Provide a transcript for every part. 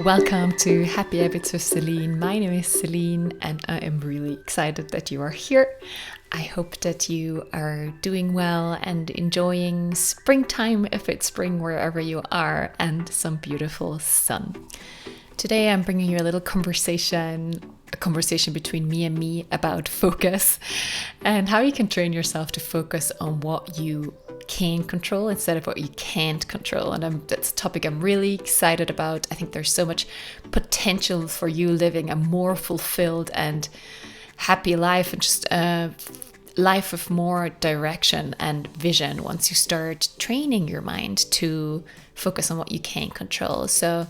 Welcome to Happy Habits with Selin. My name is Selin and I am really excited that you are here. I hope that you are doing well and enjoying springtime, if it's spring wherever you are, and some beautiful sun. Today I'm bringing you a conversation between me and me about focus and how you can train yourself to focus on what you can control instead of what you can't control. And that's a topic I'm really excited about. I think there's so much potential for you living a more fulfilled and happy life, and just a life with more direction and vision once you start training your mind to focus on what you can control. So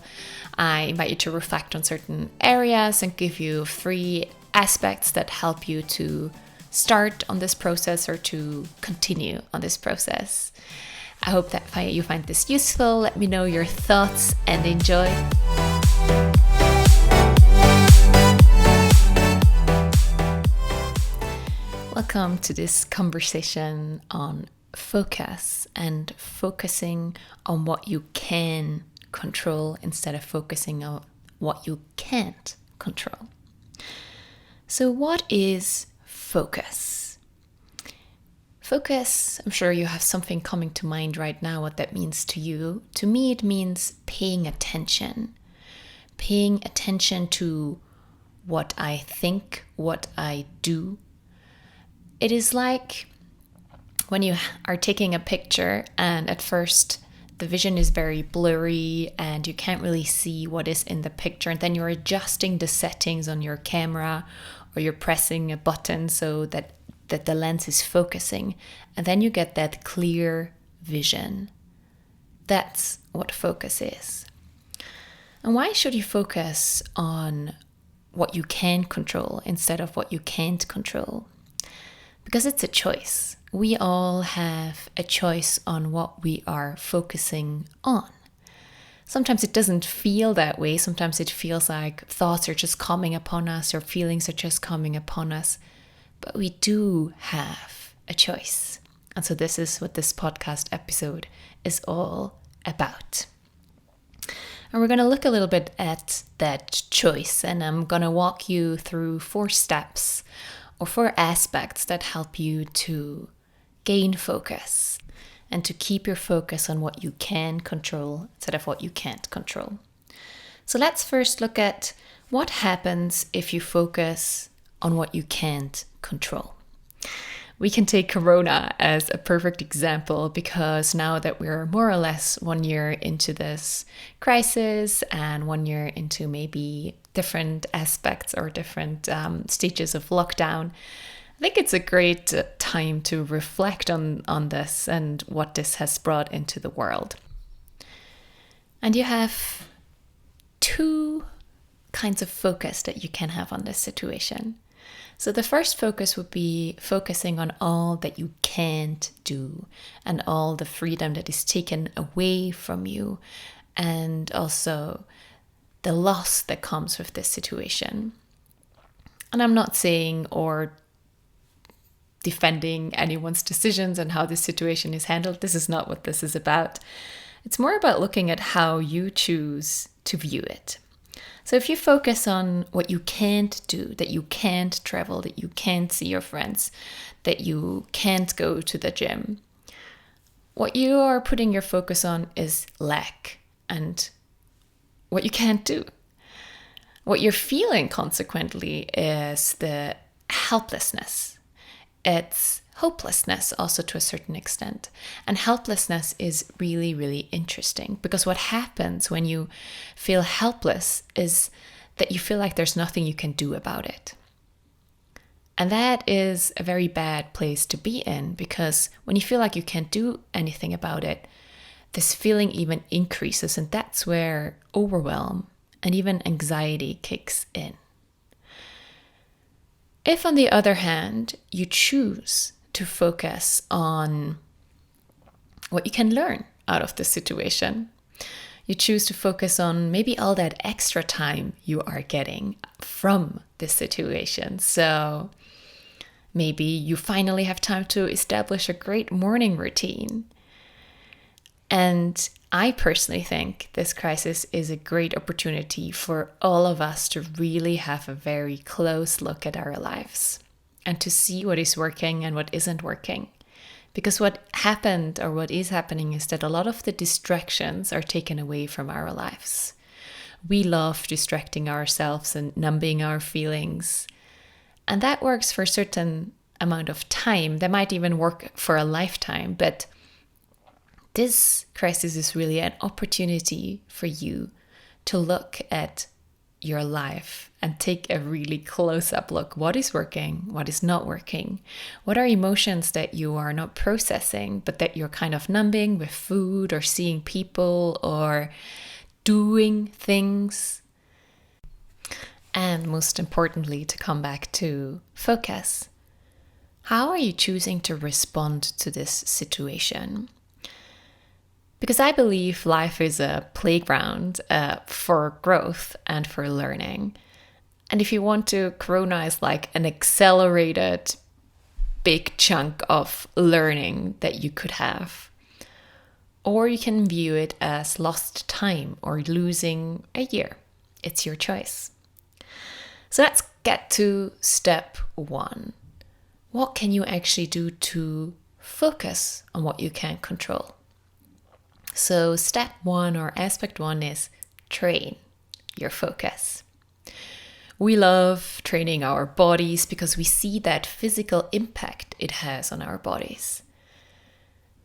I invite you to reflect on certain areas and give you 3 aspects that help you to start on this process or to continue on this process. I hope that you find this useful. Let me know your thoughts and enjoy. Welcome to this conversation on focus and focusing on what you can control instead of focusing on what you can't control. So what is focus? Focus, I'm sure you have something coming to mind right now what that means to you. To me, it means paying attention. Paying attention to what I think, what I do. It is like when you are taking a picture and at first the vision is very blurry and you can't really see what is in the picture, and then you're adjusting the settings on your camera or you're pressing a button so that the lens is focusing, and then you get that clear vision. That's what focus is. And why should you focus on what you can control instead of what you can't control? Because it's a choice. We all have a choice on what we are focusing on. Sometimes it doesn't feel that way. Sometimes it feels like thoughts are just coming upon us or feelings are just coming upon us. But we do have a choice. And so this is what this podcast episode is all about. And we're going to look a little bit at that choice. And I'm going to walk you through 4 steps or 4 aspects that help you to gain focus and to keep your focus on what you can control instead of what you can't control. So let's first look at what happens if you focus on what you can't control. We can take Corona as a perfect example, because now that we're more or less 1 year into this crisis and 1 year into maybe different aspects or different stages of lockdown, I think it's a great time to reflect on this and what this has brought into the world. And you have 2 kinds of focus that you can have on this situation. So the first focus would be focusing on all that you can't do and all the freedom that is taken away from you, and also the loss that comes with this situation. And I'm not saying or defending anyone's decisions and how this situation is handled. This is not what this is about. It's more about looking at how you choose to view it. So if you focus on what you can't do, that you can't travel, that you can't see your friends, that you can't go to the gym, what you are putting your focus on is lack and what you can't do. What you're feeling consequently is the helplessness. It's hopelessness also to a certain extent. And helplessness is really, really interesting, because what happens when you feel helpless is that you feel like there's nothing you can do about it. And that is a very bad place to be in, because when you feel like you can't do anything about it, this feeling even increases, and that's where overwhelm and even anxiety kicks in. If, on the other hand, you choose to focus on what you can learn out of the situation, you choose to focus on maybe all that extra time you are getting from this situation. So maybe you finally have time to establish a great morning routine. And I personally think this crisis is a great opportunity for all of us to really have a very close look at our lives and to see what is working and what isn't working. Because what happened or what is happening is that a lot of the distractions are taken away from our lives. We love distracting ourselves and numbing our feelings. And that works for a certain amount of time. That might even work for a lifetime. But this crisis is really an opportunity for you to look at your life and take a really close-up look. What is working? What is not working? What are emotions that you are not processing, but that you're kind of numbing with food or seeing people or doing things? And most importantly, to come back to focus. How are you choosing to respond to this situation? Because I believe life is a playground for growth and for learning. And if you want to, Corona is like an accelerated big chunk of learning that you could have. Or you can view it as lost time or losing a year. It's your choice. So let's get to step 1. What can you actually do to focus on what you can control? So step 1 or aspect 1 is train your focus. We love training our bodies because we see that physical impact it has on our bodies.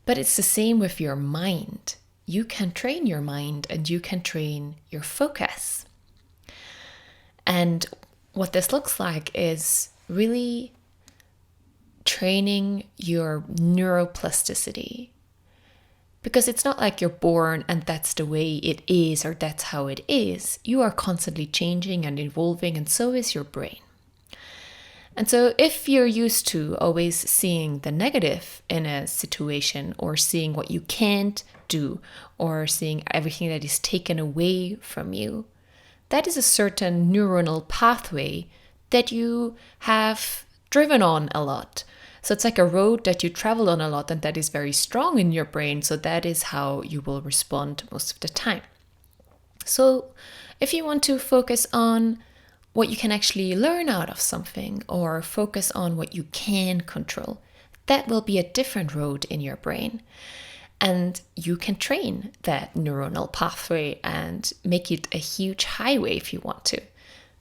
But it's the same with your mind. You can train your mind and you can train your focus. And what this looks like is really training your neuroplasticity. Because it's not like you're born and that's the way it is or that's how it is. You are constantly changing and evolving, and so is your brain. And so if you're used to always seeing the negative in a situation or seeing what you can't do or seeing everything that is taken away from you, that is a certain neuronal pathway that you have driven on a lot. So it's like a road that you travel on a lot and that is very strong in your brain. So that is how you will respond most of the time. So if you want to focus on what you can actually learn out of something or focus on what you can control, that will be a different road in your brain. And you can train that neuronal pathway and make it a huge highway if you want to.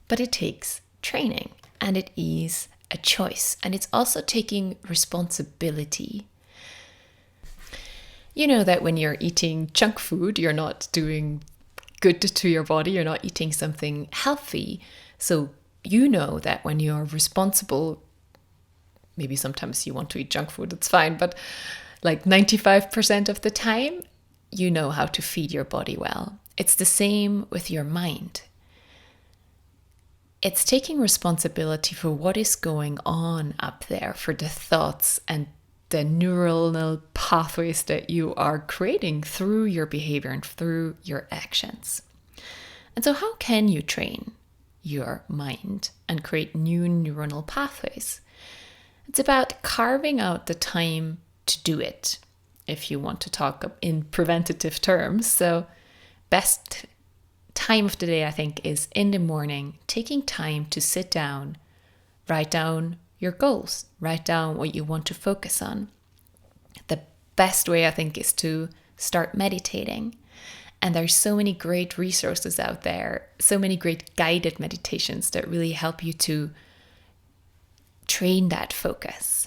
But it takes training and it is a choice, and it's also taking responsibility. You know that when you're eating junk food, you're not doing good to your body, you're not eating something healthy. So you know that when you're responsible, maybe sometimes you want to eat junk food, it's fine, but like 95% of the time, you know how to feed your body well. It's the same with your mind. It's taking responsibility for what is going on up there, for the thoughts and the neuronal pathways that you are creating through your behavior and through your actions. And so how can you train your mind and create new neuronal pathways? It's about carving out the time to do it, if you want to talk in preventative terms. So best time of the day, I think, is in the morning, taking time to sit down, write down your goals, write down what you want to focus on. The best way, I think, is to start meditating. And there's so many great resources out there, so many great guided meditations that really help you to train that focus.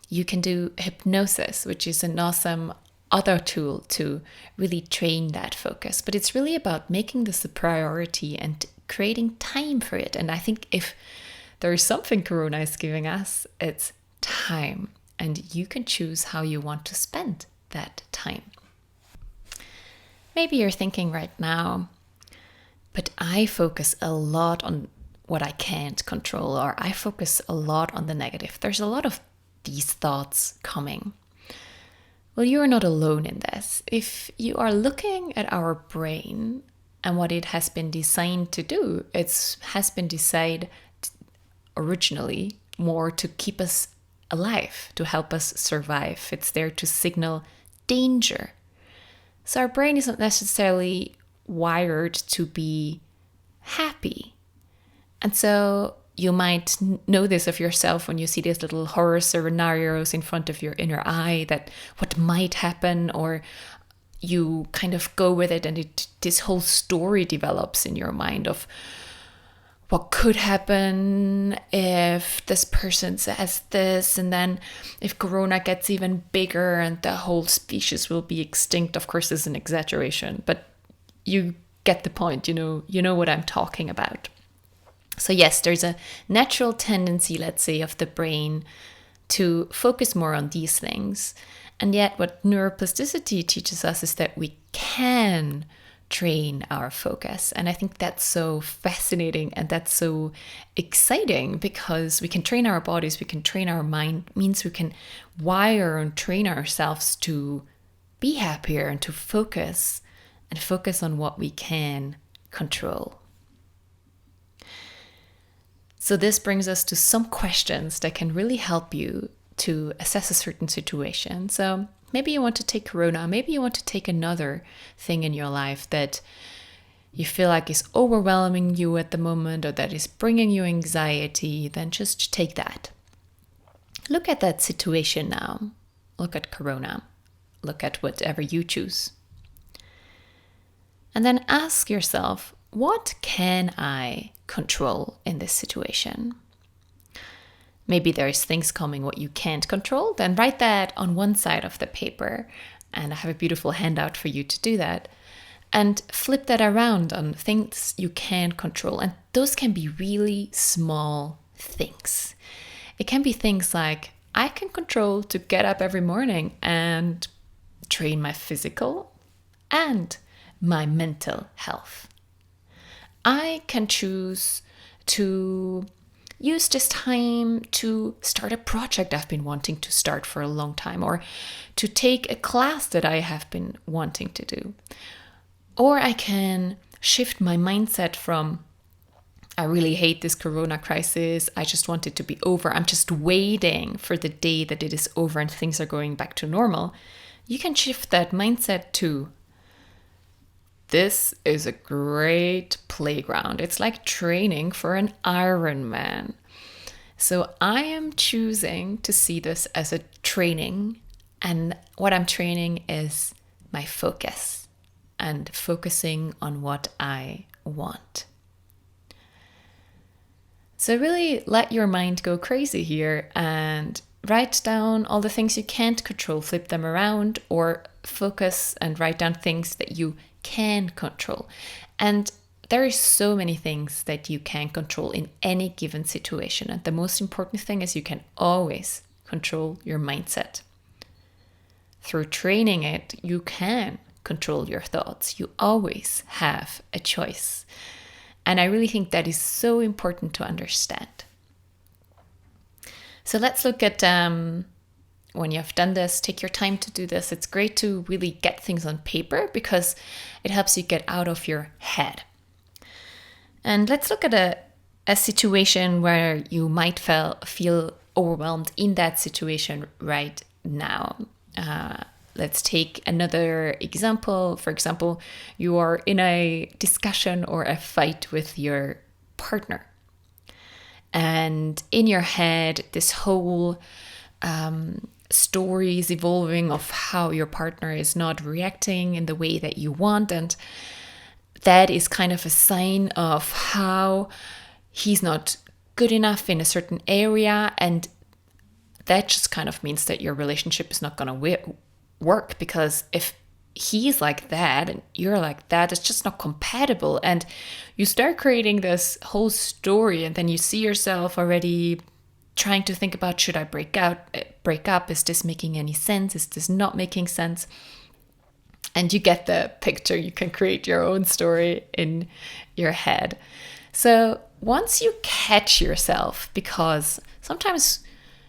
You can do hypnosis, which is an awesome other tool to really train that focus. But it's really about making this a priority and creating time for it. And I think if there is something Corona is giving us, it's time. And you can choose how you want to spend that time. Maybe you're thinking right now, but I focus a lot on what I can't control, or I focus a lot on the negative. There's a lot of these thoughts coming. Well, you are not alone in this. If you are looking at our brain and what it has been designed to do, it has been designed originally more to keep us alive, to help us survive. It's there to signal danger. So our brain isn't necessarily wired to be happy. And so you might know this of yourself when you see these little horror scenarios in front of your inner eye, that what might happen, or you kind of go with it, and this whole story develops in your mind of what could happen if this person says this, and then if corona gets even bigger and the whole species will be extinct. Of course, this is an exaggeration, but you get the point. You know what I'm talking about. So yes, there's a natural tendency, let's say, of the brain to focus more on these things. And yet what neuroplasticity teaches us is that we can train our focus. And I think that's so fascinating and that's so exciting, because we can train our bodies, we can train our mind, means we can wire and train ourselves to be happier and to focus on what we can control. So this brings us to some questions that can really help you to assess a certain situation. So maybe you want to take corona, maybe you want to take another thing in your life that you feel like is overwhelming you at the moment, or that is bringing you anxiety. Then just take that. Look at that situation now. Look at corona. Look at whatever you choose. And then ask yourself, what can I control in this situation? Maybe there's things coming what you can't control. Then write that on one side of the paper, and I have a beautiful handout for you to do that. And flip that around on things you can control. And those can be really small things. It can be things like, I can control to get up every morning and train my physical and my mental health. I can choose to use this time to start a project I've been wanting to start for a long time, or to take a class that I have been wanting to do. Or I can shift my mindset from, I really hate this corona crisis, I just want it to be over, I'm just waiting for the day that it is over and things are going back to normal. You can shift that mindset to, this is a great playground. It's like training for an Ironman. So I am choosing to see this as a training. And what I'm training is my focus and focusing on what I want. So really let your mind go crazy here and write down all the things you can't control, flip them around, or focus and write down things that you can control. And there are so many things that you can control in any given situation. And the most important thing is you can always control your mindset. Through training it, you can control your thoughts. You always have a choice. And I really think that is so important to understand. So let's look at when you have done this, take your time to do this. It's great to really get things on paper because it helps you get out of your head. And let's look at a situation where you might feel overwhelmed in that situation right now. Let's take another example. For example, you are in a discussion or a fight with your partner. And in your head, this whole story is evolving of how your partner is not reacting in the way that you want. And that is kind of a sign of how he's not good enough in a certain area. And that just kind of means that your relationship is not going to work, because if he's like that and you're like that, it's just not compatible. And you start creating this whole story, and then you see yourself already trying to think about, should I break up? Is this making any sense? Is this not making sense? And you get the picture. You can create your own story in your head. So once you catch yourself, because sometimes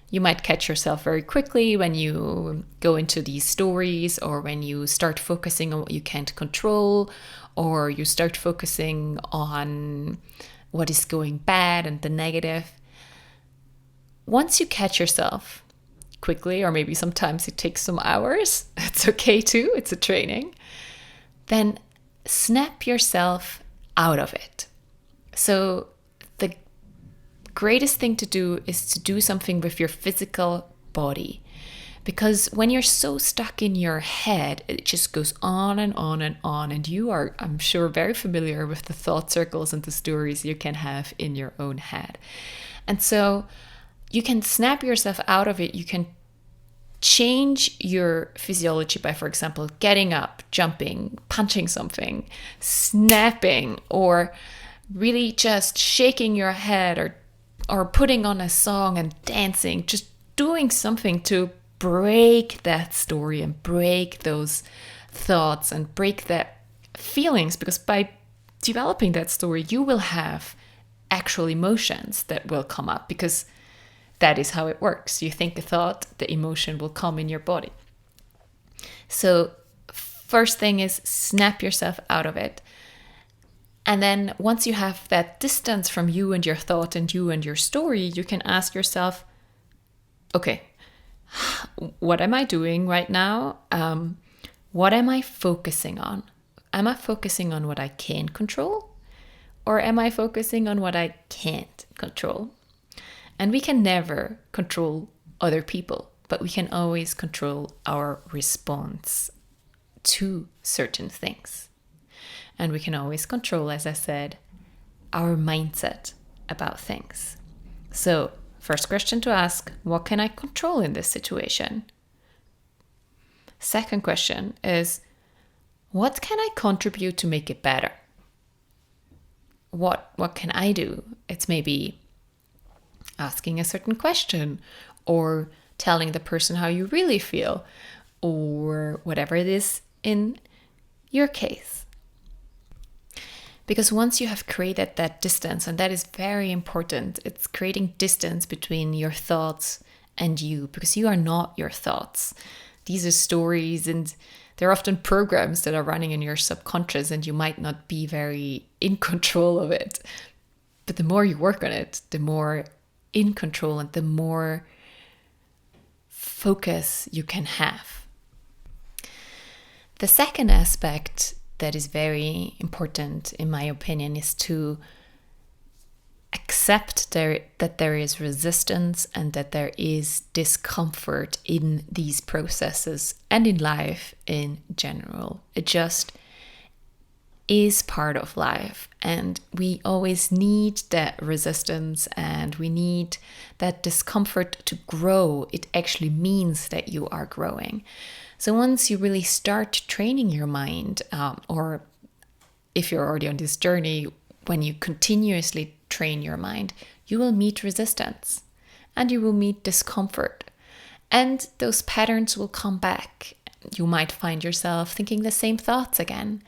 you might catch yourself very quickly when you go into these stories, or when you start focusing on what you can't control, or you start focusing on what is going bad and the negative. Once you catch yourself, quickly, or maybe sometimes it takes some hours. It's okay too, it's a training. Then snap yourself out of it. So the greatest thing to do is to do something with your physical body. Because when you're so stuck in your head, it just goes on and on and on. And you are, I'm sure, very familiar with the thought circles and the stories you can have in your own head. And so you can snap yourself out of it. You can change your physiology by, for example, getting up, jumping, punching something, snapping, or really just shaking your head, or putting on a song and dancing, just doing something to break that story and break those thoughts and break that feelings, because by developing that story you will have actual emotions that will come up, because that is how it works. You think a thought, the emotion will come in your body. So first thing is snap yourself out of it. And then once you have that distance from you and your thought and you and your story, you can ask yourself, okay, what am I doing right now? What am I focusing on? Am I focusing on what I can control? Or am I focusing on what I can't control? And we can never control other people, but we can always control our response to certain things. And we can always control, as I said, our mindset about things. So, first question to ask, what can I control in this situation? Second question is, what can I contribute to make it better? What can I do? It's maybe asking a certain question, or telling the person how you really feel, or whatever it is in your case. Because once you have created that distance, and that is very important, it's creating distance between your thoughts and you, because you are not your thoughts. These are stories, and they're often programs that are running in your subconscious, and you might not be very in control of it. But the more you work on it, the more in control and the more focus you can have. The second aspect that is very important, in my opinion, is to accept that there is resistance and that there is discomfort in these processes and in life in general. It just is part of life, and we always need that resistance and we need that discomfort to grow. It actually means that you are growing. So once you really start training your mind, or if you're already on this journey, when you continuously train your mind, you will meet resistance and you will meet discomfort, and those patterns will come back. You might find yourself thinking the same thoughts again,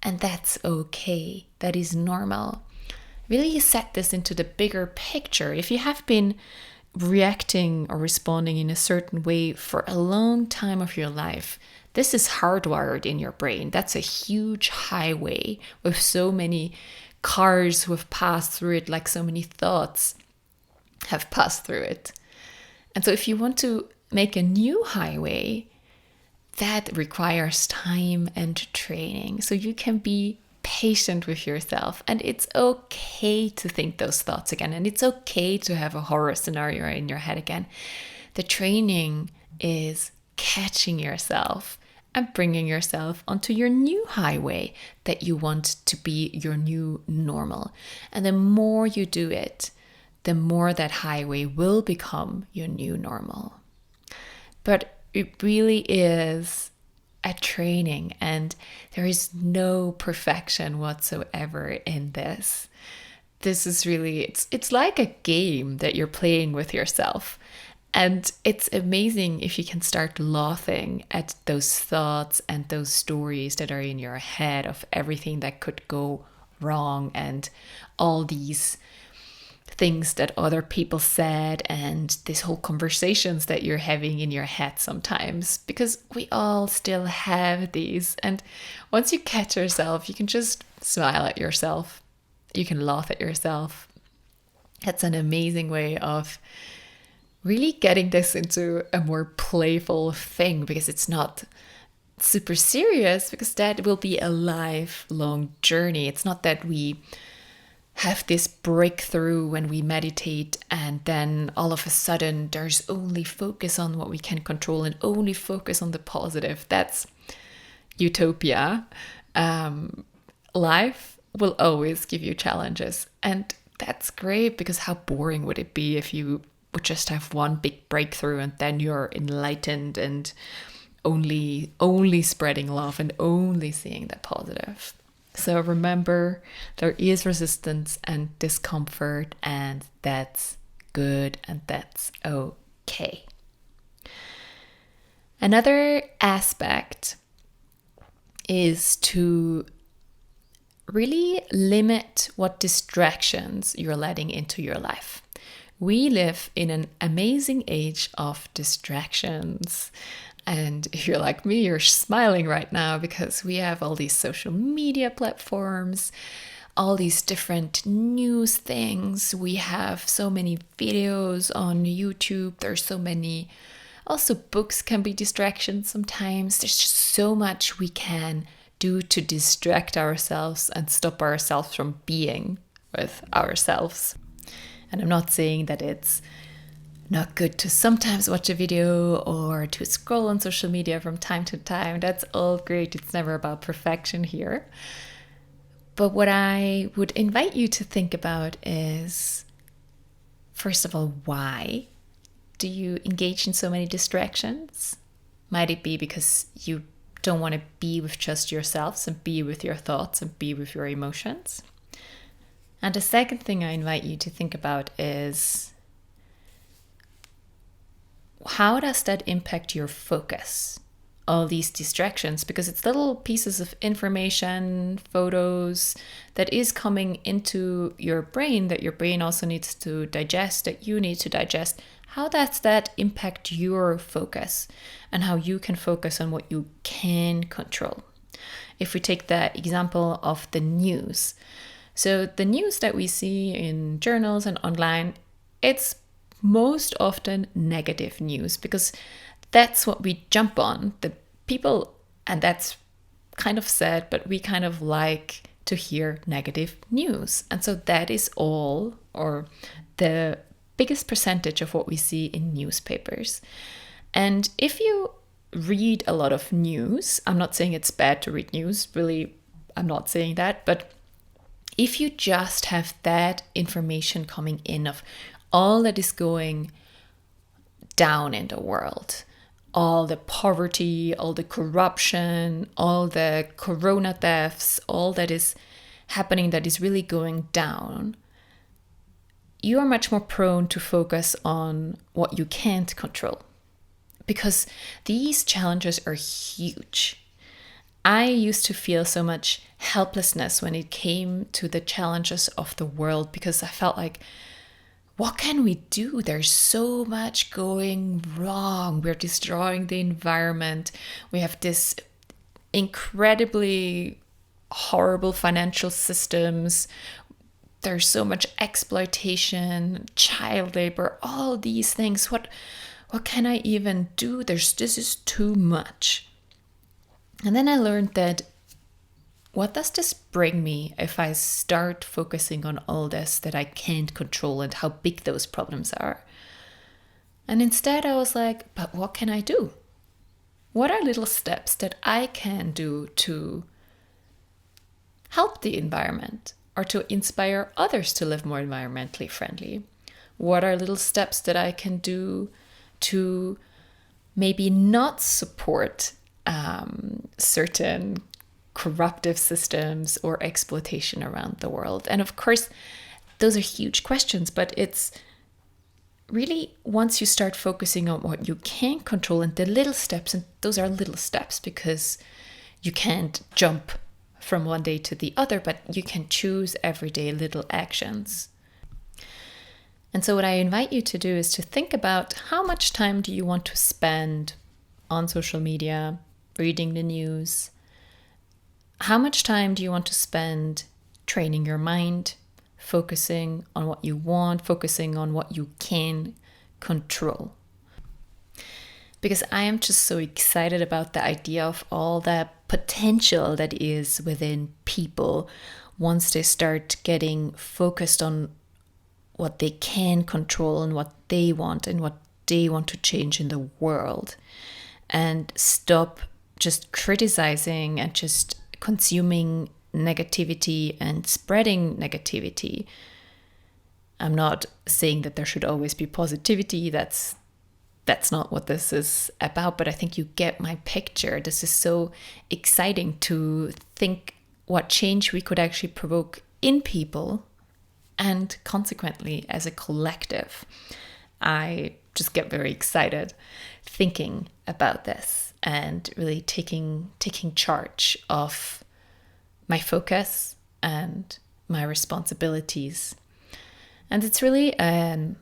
and that's okay. That is normal. Really set this into the bigger picture. If you have been reacting or responding in a certain way for a long time of your life, this is hardwired in your brain. That's a huge highway with so many cars who have passed through it, like so many thoughts have passed through it. And so if you want to make a new highway, that requires time and training. So you can be patient with yourself, and it's okay to think those thoughts again, and it's okay to have a horror scenario in your head again. The training is catching yourself and bringing yourself onto your new highway that you want to be your new normal. And the more you do it, the more that highway will become your new normal. But it really is a training, and there is no perfection whatsoever in this. This is really, it's like a game that you're playing with yourself. And it's amazing if you can start laughing at those thoughts and those stories that are in your head of everything that could go wrong, and all these things that other people said, and these whole conversations that you're having in your head sometimes, because we all still have these. And once you catch yourself, you can just smile at yourself. You can laugh at yourself. That's an amazing way of really getting this into a more playful thing, because it's not super serious, because that will be a lifelong journey. It's not that we have this breakthrough when we meditate and then all of a sudden there's only focus on what we can control and only focus on the positive. That's utopia. Life will always give you challenges, and that's great, because how boring would it be if you would just have one big breakthrough and then you're enlightened and only spreading love and only seeing the positive. So remember, there is resistance and discomfort, and that's good and that's okay. Another aspect is to really limit what distractions you're letting into your life. We live in an amazing age of distractions. And if you're like me, you're smiling right now, because we have all these social media platforms, all these different news things. We have so many videos on YouTube. There's so many. Also, books can be distractions sometimes. There's just so much we can do to distract ourselves and stop ourselves from being with ourselves. And I'm not saying that it's not good to sometimes watch a video or to scroll on social media from time to time. That's all great. It's never about perfection here. But what I would invite you to think about is, first of all, why do you engage in so many distractions? Might it be because you don't want to be with just yourselves and be with your thoughts and be with your emotions? And the second thing I invite you to think about is, how does that impact your focus? All these distractions, because it's little pieces of information, photos that is coming into your brain that your brain also needs to digest, that you need to digest. How does that impact your focus and how you can focus on what you can control? If we take the example of the news. So the news that we see in journals and online, it's most often negative news, because that's what we jump on. The people, and that's kind of sad, but we kind of like to hear negative news. And so that is all, or the biggest percentage of what we see in newspapers. And if you read a lot of news, I'm not saying it's bad to read news, really, I'm not saying that, but if you just have that information coming in of all that is going down in the world, all the poverty, all the corruption, all the corona deaths, all that is happening that is really going down, you are much more prone to focus on what you can't control, because these challenges are huge. I used to feel so much helplessness when it came to the challenges of the world, because I felt like, what can we do? There's so much going wrong. We're destroying the environment. We have this incredibly horrible financial systems. There's so much exploitation, child labor, all these things. What can I even do? This is too much. And then I learned that, what does this bring me if I start focusing on all this that I can't control and how big those problems are? And instead I was like, but what can I do? What are little steps that I can do to help the environment or to inspire others to live more environmentally friendly? What are little steps that I can do to maybe not support certain corruptive systems or exploitation around the world? And of course, those are huge questions, but it's really, once you start focusing on what you can control and the little steps, and those are little steps because you can't jump from one day to the other, but you can choose everyday little actions. And so what I invite you to do is to think about, how much time do you want to spend on social media, reading the news? How much time do you want to spend training your mind, focusing on what you want, focusing on what you can control. Because I am just so excited about the idea of all the potential that is within people once they start getting focused on what they can control and what they want and what they want to change in the world, and stop just criticizing and just consuming negativity and spreading negativity. I'm not saying that there should always be positivity. That's not what this is about, but I think you get my picture. This is so exciting to think what change we could actually provoke in people and consequently as a collective. I just get very excited thinking about this and really taking charge of my focus and my responsibilities. And it's really on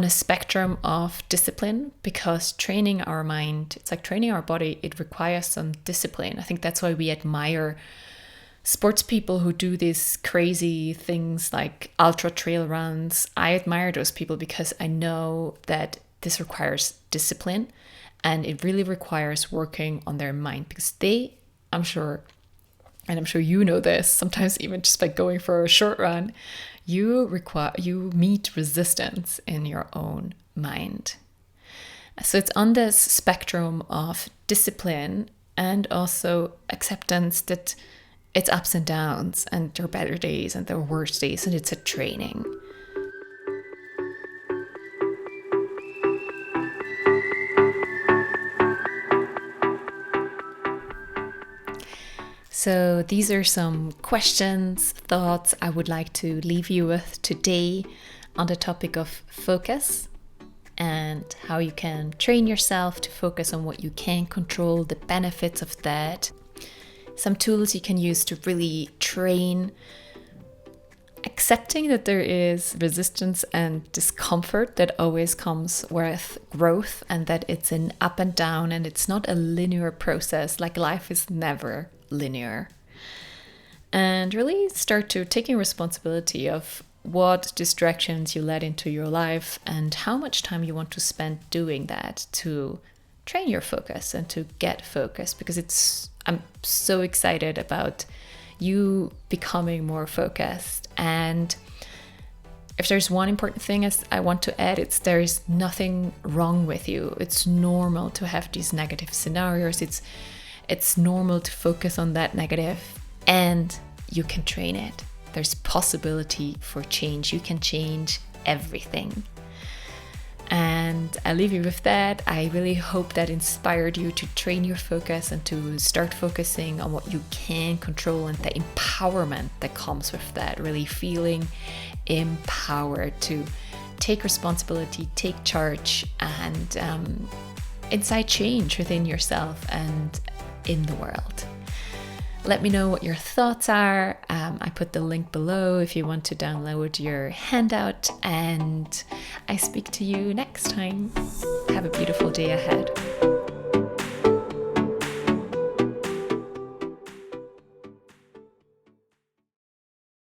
a spectrum of discipline, because training our mind, it's like training our body, it requires some discipline. I think that's why we admire sports people who do these crazy things like ultra trail runs. I admire those people because I know that this requires discipline, and it really requires working on their mind, because they, I'm sure you know this, sometimes even just by going for a short run, you meet resistance in your own mind. So it's on this spectrum of discipline and also acceptance that it's ups and downs, and there are better days and there are worse days, and it's a training. So these are some questions, thoughts I would like to leave you with today on the topic of focus and how you can train yourself to focus on what you can control, the benefits of that, some tools you can use to really train, accepting that there is resistance and discomfort that always comes with growth, and that it's an up and down and it's not a linear process. Like, life is never linear. And really start to taking responsibility of what distractions you let into your life and how much time you want to spend doing that to train your focus and to get focused, because I'm so excited about you becoming more focused. And if there's one important thing as I want to add, it's there is nothing wrong with you. It's normal to have these negative scenarios. It's normal to focus on that negative, and you can train it. There's possibility for change. You can change everything. And I leave you with that. I really hope that inspired you to train your focus and to start focusing on what you can control, and the empowerment that comes with that, really feeling empowered to take responsibility, take charge, and incite change within yourself and in the world. Let me know what your thoughts are. I put the link below if you want to download your handout, and I speak to you next time. Have a beautiful day ahead.